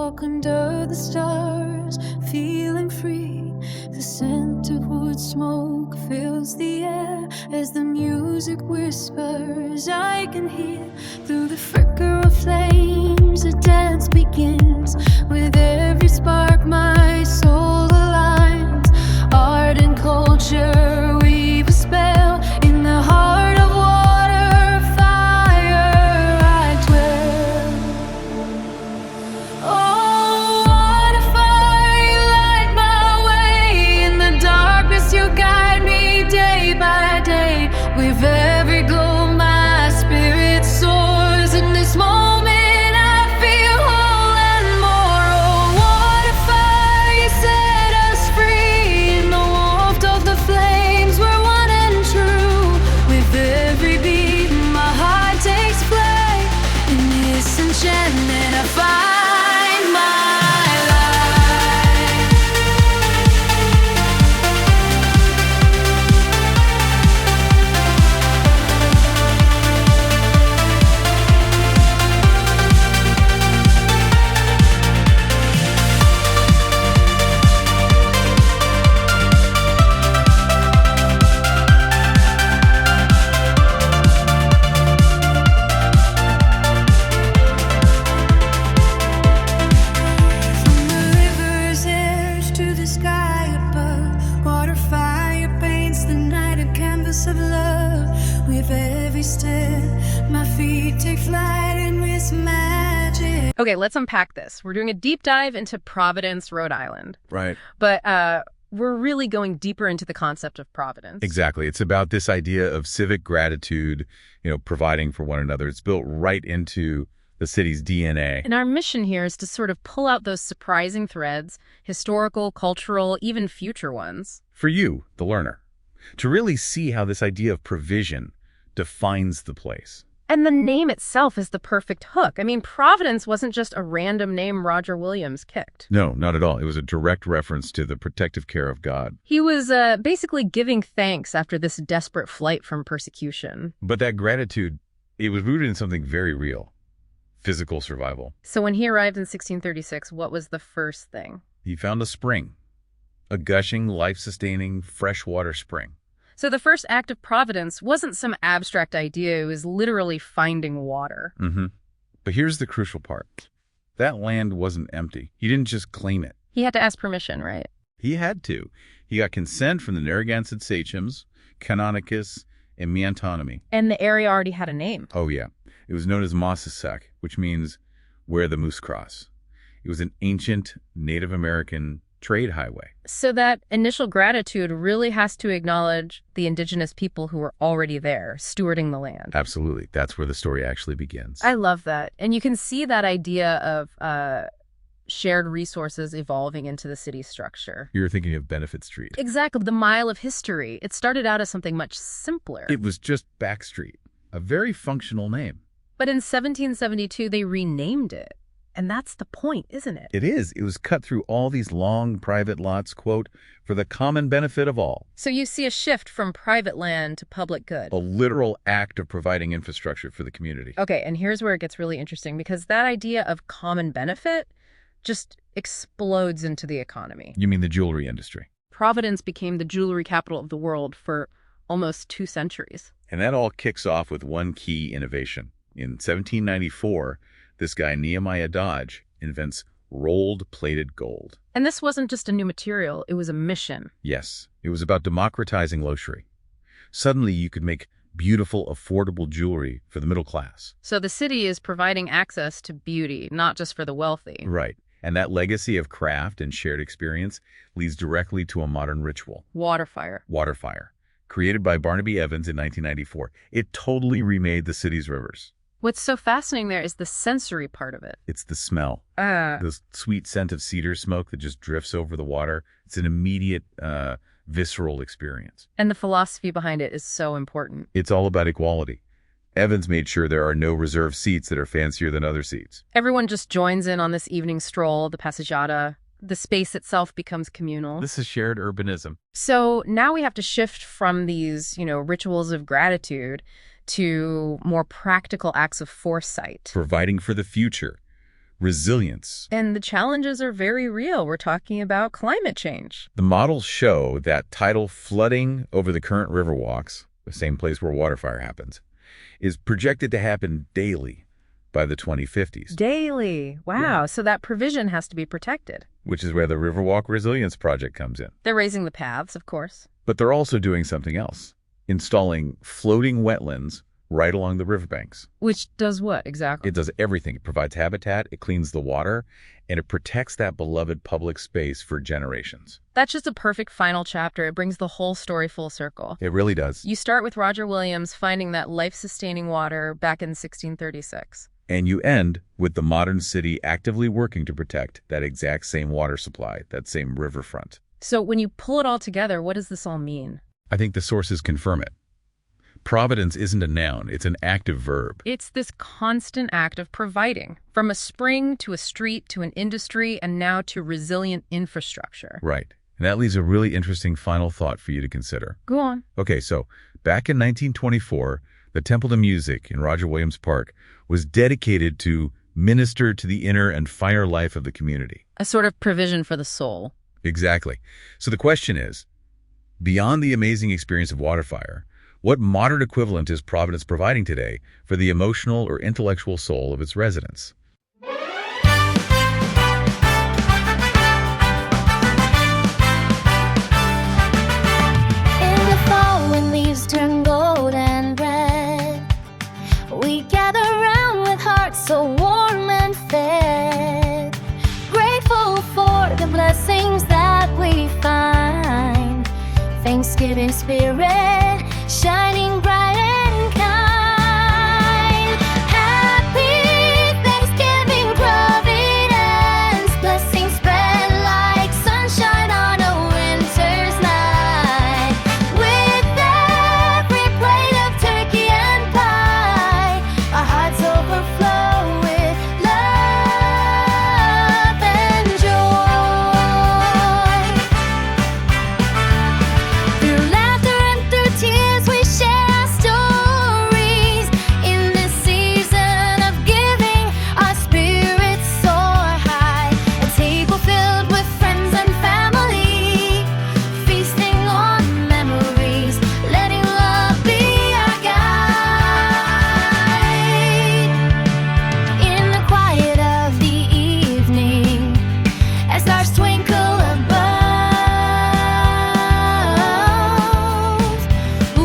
walk under the stars, feeling free. The scent of wood smoke fills the air as the music whispers. I can hear through the flicker of flames. A dance begins with every spark. My soul aligns. Art and culture weave a spell in the heart of water, fire. I dwell. Oh, water, fire, you light my way. In the darkness, you guide me day by day. With every glow, my spirit soars. In this moment, I feel whole and more. Oh, water, fire, you set us free. In the warmth of the flames, we're one and true. With every beat, my heart takes flight. In this enchantment, I find my life. From the river's edge to the sky above, water, fire paints the night a canvas of love. With every step, my feet take flight in this magic. Okay, let's unpack this. We're doing a deep dive into Providence, Rhode Island. Right. But we're really going deeper into the concept of providence. Exactly. It's about this idea of civic gratitude, providing for one another. It's built right into the city's DNA. And our mission here is to sort of pull out those surprising threads, historical, cultural, even future ones. For you, the learner, to really see how this idea of provision defines the place. And the name itself is the perfect hook. I mean, Providence wasn't just a random name Roger Williams kicked. No, not at all. It was a direct reference to the protective care of God. He was basically giving thanks after this desperate flight from persecution. But that gratitude, it was rooted in something very real. Physical survival. So when he arrived in 1636, what was the first thing? He found a spring. A gushing, life-sustaining, freshwater spring. So the first act of Providence wasn't some abstract idea. It was literally finding water. Mm-hmm. But here's the crucial part. That land wasn't empty. He didn't just claim it. He had to ask permission, right? He had to. He got consent from the Narragansett sachems, Canonicus, and Miantonomy. And the area already had a name. Oh, yeah. It was known as Mossassuck, which means where the moose cross. It was an ancient Native American trade highway. So that initial gratitude really has to acknowledge the indigenous people who were already there, stewarding the land. Absolutely. That's where the story actually begins. I love that. And you can see that idea of shared resources evolving into the city structure. You're thinking of Benefit Street. Exactly. The Mile of History. It started out as something much simpler. It was just Backstreet, a very functional name. But in 1772, they renamed it. And that's the point, isn't it? It is. It was cut through all these long private lots, quote, for the common benefit of all. So you see a shift from private land to public good. A literal act of providing infrastructure for the community. Okay, and here's where it gets really interesting, because that idea of common benefit just explodes into the economy. You mean the jewelry industry? Providence became the jewelry capital of the world for almost 2 centuries. And that all kicks off with one key innovation. In 1794, this guy, Nehemiah Dodge, invents rolled plated gold. And this wasn't just a new material, it was a mission. Yes, it was about democratizing luxury. Suddenly, you could make beautiful, affordable jewelry for the middle class. So the city is providing access to beauty, not just for the wealthy. Right. And that legacy of craft and shared experience leads directly to a modern ritual. Water fire. Water fire. Created by Barnaby Evans in 1994. It totally remade the city's rivers. What's so fascinating there is the sensory part of it. It's the smell. The sweet scent of cedar smoke that just drifts over the water. It's an immediate, visceral experience. And the philosophy behind it is so important. It's all about equality. Evans made sure there are no reserved seats that are fancier than other seats. Everyone just joins in on this evening stroll, the passeggiata. The space itself becomes communal. This is shared urbanism. So now we have to shift from these, rituals of gratitude to more practical acts of foresight. Providing for the future. resilience. And the challenges are very real. We're talking about climate change. The models show that tidal flooding over the current river walks, the same place where water fire happens, is projected to happen daily by the 2050s. Daily. Wow. Yeah. So that provision has to be protected. Which is where the Riverwalk Resilience Project comes in. They're raising the paths, of course. But they're also doing something else, installing floating wetlands right along the riverbanks. Which does what exactly? It does everything. It provides habitat, it cleans the water, and it protects that beloved public space for generations. That's just a perfect final chapter. It brings the whole story full circle. It really does. You start with Roger Williams finding that life-sustaining water back in 1636. And you end with the modern city actively working to protect that exact same water supply, that same riverfront. So when you pull it all together, what does this all mean? I think the sources confirm it. Providence isn't a noun, it's an active verb. It's this constant act of providing, from a spring to a street to an industry and now to resilient infrastructure. Right. And that leaves a really interesting final thought for you to consider. Go on. Okay, so back in 1924, the Temple to Music in Roger Williams Park was dedicated to minister to the inner and finer life of the community. A sort of provision for the soul. Exactly. So the question is, beyond the amazing experience of water fire, what modern equivalent is Providence providing today for the emotional or intellectual soul of its residents? In the fall when leaves turn gold and red, we gather round with hearts so warm and fed, grateful for the blessings that we find. Thanksgiving spirit shining bright and kind. Happy Thanksgiving, Providence. Blessings spread like sunshine on a winter's night. With every plate of turkey and pie, our hearts overflow with love and joy. Through laughter and through tears, we share our stories. In this season of giving, our spirits soar high. A table filled with friends and family, feasting on memories, letting love be our guide. In the quiet of the evening, as stars twinkle above,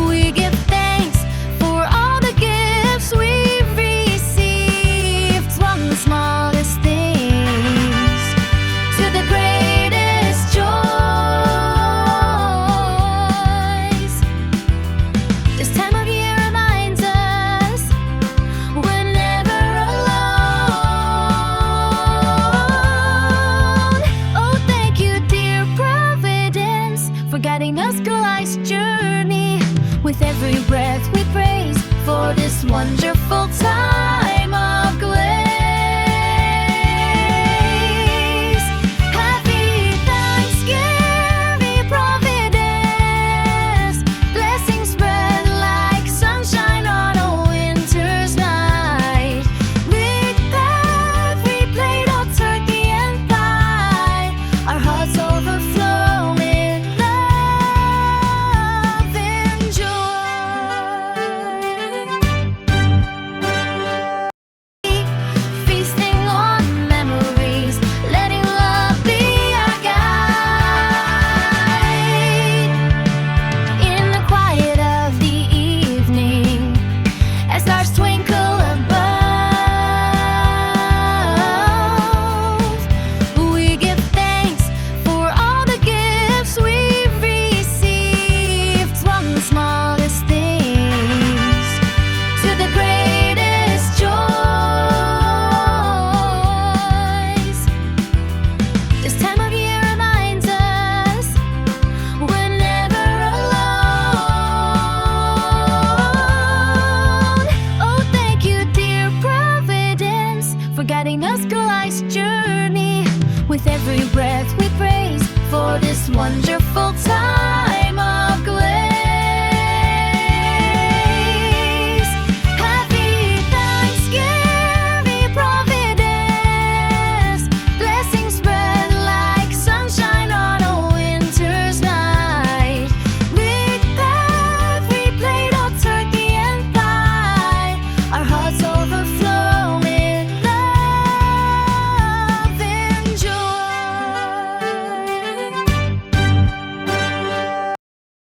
we give thanks for all the gifts we've received, from the smallest things to the greatest joys. This time of year reminds us we're never alone. Oh, thank you, dear Providence, for guiding us through life's journey. With every breath we praise for this wonderful time.